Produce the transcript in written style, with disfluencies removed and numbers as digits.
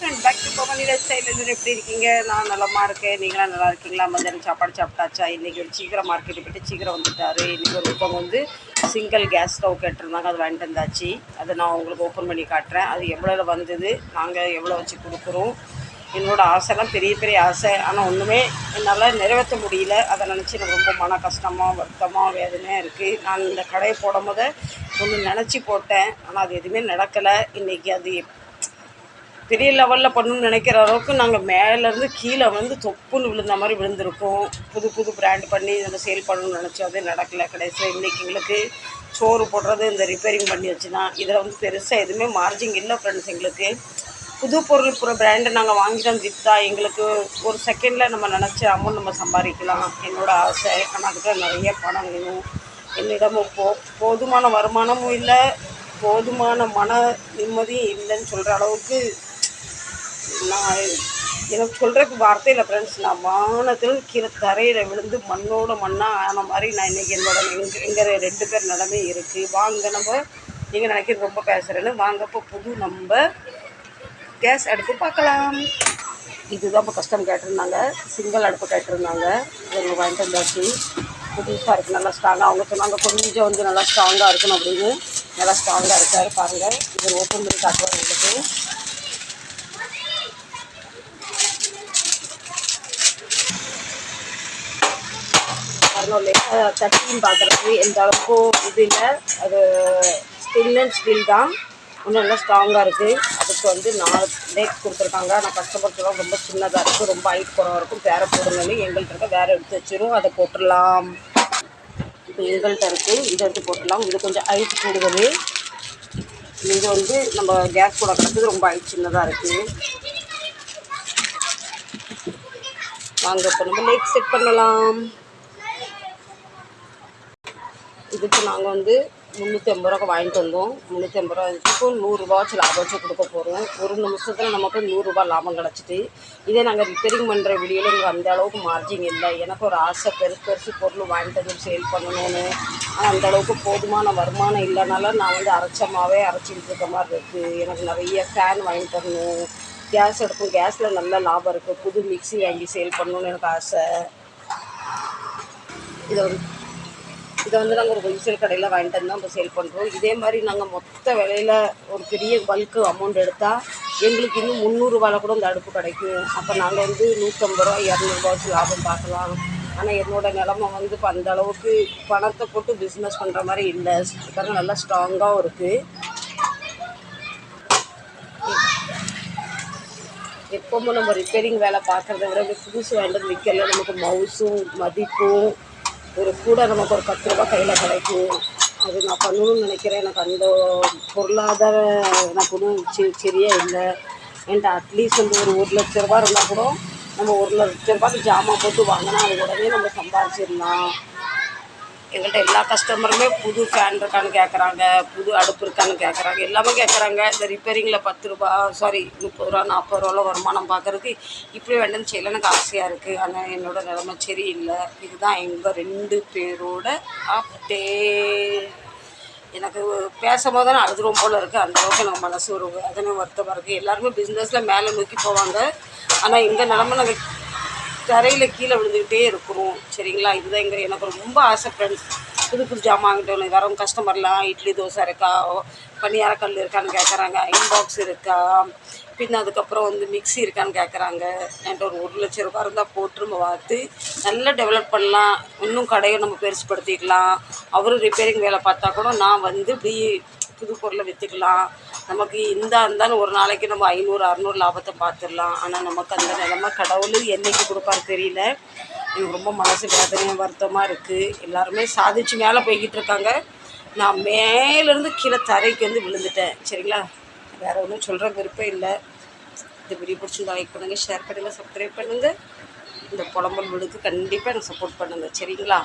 Friend back to பவனி life style. எல்லோரும் எப்படி இருக்கீங்க? நான் நலமாக இருக்கேன். நீங்களாம் நல்லா இருக்கீங்களா? மத்தியானம் சாப்பாடு சாப்பிட்டாச்சா? இன்றைக்கி ஒரு சீக்கிரம் மார்க்கெட்டு போய்ட்டு சீக்கிரம் வந்துட்டார். இன்றைக்கி ஒருத்தவங்க வந்து சிங்கிள் கேஸ் ஸ்டவ் கேட்டிருந்தாங்க, அது வாங்கிட்டு வந்தாச்சு. அதை நான் உங்களுக்கு ஓப்பன் பண்ணி காட்டுறேன். அது எவ்வளோ வந்தது, நாங்கள் எவ்வளோ வச்சு கொடுக்குறோம். என்னோடய ஆசைலாம் பெரிய பெரிய ஆசை, ஆனால் ஒன்றுமே என்னால் நிறைவேற்ற முடியல. அதை நினச்சி எனக்கு ரொம்ப மன கஷ்டமாக வருத்தமாக வேதனையாக இருக்குது. நான் இந்த கடையை போடும் போது ஒன்று நினச்சி போட்டேன், ஆனால் அது எதுவுமே நடக்கலை. இன்றைக்கி அது பெரிய லெவலில் பண்ணணும்னு நினைக்கிற அளவுக்கு நாங்கள் மேலேருந்து கீழே வந்து தொப்புன்னு விழுந்த மாதிரி விழுந்திருக்கோம். புது புது பிராண்ட் பண்ணி நம்ம சேல் பண்ணணும்னு நினச்சோம், அது நடக்கலை. கடைசியில் இன்றைக்கி எங்களுக்கு சோறு போடுறது இந்த ரிப்பேரிங் பண்ணி வச்சுன்னா இதில் வந்து பெருசாக எதுவுமே மார்ஜின் இல்லை ஃப்ரெண்ட்ஸ். எங்களுக்கு புது பொருள் புற பிராண்டை நாங்கள் வாங்கிட்டு வந்து விற்றா எங்களுக்கு ஒரு செகண்டில் நம்ம நினச்ச அமௌண்ட் நம்ம சம்பாதிக்கலாம், என்னோடய ஆசை. ஆனால் அதுக்கு நிறைய பணம் வேணும். என்னிடமும் போதுமான வருமானமும் இல்லை, போதுமான மன நிம்மதியும் இல்லைன்னு சொல்கிற அளவுக்கு நான் எனக்கு சொல்கிறதுக்கு வார்த்தை இல்லை ஃப்ரெண்ட்ஸ். நான் வானத்தில் கீழே தரையில் விழுந்து மண்ணோட மண்ணாக ஆன மாதிரி நான் இன்றைக்கி எங்கள் 2 பேர் நிலமே இருக்குது. வாங்க, நம்ம நீங்கள் நினைக்கிறது ரொம்ப பேசுகிறேன்னு வாங்கப்போ புது நம்ம கேஸ் அடுப்பு பார்க்கலாம். இதுதான் இப்போ கஸ்டம் கேட்டிருந்தாங்க, சிங்கிள் அடுப்பு கேட்டிருந்தாங்க. இவங்க வாங்கிட்டு வந்தாச்சு. புதுசாக இருக்குது, நல்லா ஸ்ட்ராங்காக. அவங்க சொன்னாங்க கொஞ்சம் வந்து நல்லா ஸ்ட்ராங்காக இருக்கணும் அப்படின்னு. நல்லா ஸ்ட்ராங்காக இருக்கார் பாருங்கள். இது ஓப்பன் பண்ணி காட்டுவார் உங்களுக்கு. தட்டின்னு பார்க்குறது எந்த அளவுக்கும் இது இல்லை, அது ஸ்டில் அண்ட் ஸ்டீல் தான். இன்னும் நல்லா ஸ்ட்ராங்காக இருக்குது. அதுக்கு வந்து 4 டேட் கொடுத்துருக்காங்க. ஆனால் கஷ்டப்படுறதுலாம் ரொம்ப சின்னதாக இருக்குது, ரொம்ப ஹைட் குறவாக இருக்கும். வேறு போடுங்கன்னு எங்கள்கிட்ட இருக்க வேறு எடுத்து வச்சிரும், அதை போட்டுடலாம். இப்போ எங்கள்கிட்ட இருக்குது, இதை எடுத்து போட்டுடலாம். இது கொஞ்சம் ஹைட் கூடுதல். இது வந்து நம்ம கேஸ் கூட கிடக்குது, ரொம்ப ஹைட் சின்னதாக இருக்குது. வாங்க இப்போ நம்ம லைட் செட் பண்ணலாம். இதுக்கு நாங்கள் வந்து 350 ரூபா வாங்கிட்டு வந்தோம். 350 ரூபா இப்போ 100 ரூபா வச்சு லாபம் வச்சு கொடுக்க போகிறோம். ஒரு நிமிஷத்தில் நமக்கு 100 ரூபா லாபம் கிடச்சிட்டு. இதே நாங்கள் ரிப்பேரிங் பண்ணுற வீடியோவில் எங்களுக்கு அந்த அளவுக்கு மார்ஜின் இல்லை. எனக்கு ஒரு ஆசை பெருசு பொருள் வாங்கிட்டு வந்து சேல் பண்ணணும்னு. ஆனால் அந்தளவுக்கு போதுமான வருமானம் இல்லைனால நான் வந்து அரைச்சமாகவே அரைச்சிக்கிட்டு இருக்க மாதிரி இருக்குது. எனக்கு நிறைய ஃபேன் வாங்கிட்டு வரணும். கேஸ் எடுக்கும், கேஸில் நல்ல லாபம் இருக்குது. புது மிக்ஸி வாங்கி சேல் பண்ணணுன்னு எனக்கு ஆசை. இதை வந்து நாங்கள் ஒரு ஹோல்சேல் கடையில் வாங்கிட்டு வந்து நம்ம சேல் பண்ணுறோம். இதே மாதிரி நாங்கள் மொத்த விலையில் ஒரு பெரிய பல்க்கு அமௌண்ட் எடுத்தால் எங்களுக்கு இன்னும் 300 ரூபாயில் கூட இந்த அடுப்பு கிடைக்கும். அப்போ நாங்கள் வந்து 150 ரூபா 200 ரூபா வச்சு லாபம் பார்க்கலாம். ஆனால் என்னோடய நிலமை வந்து இப்போ அந்த அளவுக்கு பணத்தை போட்டு பிஸ்னஸ் பண்ணுற மாதிரி இல்லை. அதுக்காக நல்லா ஸ்ட்ராங்காகவும் இருக்குது. எப்போவும் நம்ம ரிப்பேரிங் வேலை பார்க்குறத விட புதுசு வாங்கிட்டு விற்கல நமக்கு மவுஸும் மதிப்பும் ஒரு கூட நமக்கு ஒரு 10 ரூபா கையில் கிடைக்கும். அது நான் பண்ணணும்னு நினைக்கிறேன். எனக்கு அந்த பொருளாதார எனக்கு ஒன்றும் சரியாக இல்லை. என்கிட்ட அட்லீஸ்ட் வந்து ஒரு 1,00,000 ரூபா இருந்தால் கூட நம்ம 1,00,000 ரூபாய்க்கு ஜாமான் போட்டு வாங்கினா அது உடனே நம்ம சம்பாதிச்சிடலாம். எங்கள்கிட்ட எல்லா கஸ்டமருமே புது ஃபேன் இருக்கான்னு கேட்குறாங்க, புது அடுப்பு இருக்கான்னு கேட்குறாங்க, எல்லாமே கேட்குறாங்க. இந்த ரிப்பேரிங்கில் 10 ரூபா 30 ரூபா 40 ரூபாவில் வருமானம் பார்க்குறதுக்கு இப்படி வேண்டாம்னு செய்யல எனக்கு ஆசையாக இருக்குது. ஆனால் என்னோடய நிலைமை சரியில்லை. இதுதான் எங்கள் 2 பேரோட அப்டேட். எனக்கு பேசும்போது தான் அழுதுரும் போல் இருக்குது. அந்தளவுக்கு எனக்கு மனசு ஒரு வேதனை வருத்தமாக இருக்குது. எல்லாருமே பிஸ்னஸில் மேலே நோக்கி போவாங்க, ஆனால் எங்கள் நிலமை நாங்கள் தரையில் கீழே விழுந்துக்கிட்டே இருக்கிறோம். சரிங்களா? இதுதான் எனக்கு ரொம்ப ஆசை ஃப்ரெண்ட்ஸ். புது ஜாமான் வாங்கிட்டு வரணும். வரவங்க கஸ்டமர்லாம் இட்லி தோசை இருக்கா, பனியாரக்கல் இருக்கான்னு கேட்குறாங்க, இன்பாக்ஸ் இருக்கா, பின்ன அதுக்கப்புறம் வந்து மிக்ஸி இருக்கான்னு கேட்குறாங்க. என்கிட்ட ஒரு 1,00,000 ரூபா இருந்தால் போட்டு நம்ம பார்த்து நல்லா டெவலப் பண்ணலாம். இன்னும் கடையை நம்ம பெருசுப்படுத்திக்கலாம். அவரும் ரிப்பேரிங் வேலை பார்த்தா கூட நான் வந்து இப்படி புது பொருளை விற்றுக்கலாம். நமக்கு இருந்தாலும் ஒரு நாளைக்கு நம்ம 500 600 லாபத்தை பார்த்துடலாம். ஆனால் நமக்கு அந்த நிலமை கடவுள் என்றைக்கு கொடுப்பாரு தெரியல. எனக்கு ரொம்ப மனசு வேதனையாக வருத்தமாக இருக்குது. எல்லாருமே சாதிச்சு மேலே போய்கிட்டு இருக்காங்க. நான் மேலேருந்து கீழே தரைக்கு வந்து விழுந்துட்டேன். சரிங்களா? வேறு ஒன்றும் சொல்கிற விருப்பம் இல்லை. இந்த வீடியோ பிடிச்சிருந்தா லைக் பண்ணுங்கள், ஷேர் பண்ணுங்கள், சப்ஸ்கிரைப் பண்ணுங்கள். இந்த புலம்பல் வீடுக்கு கண்டிப்பாக எனக்கு சப்போர்ட் பண்ணுங்கள். சரிங்களா?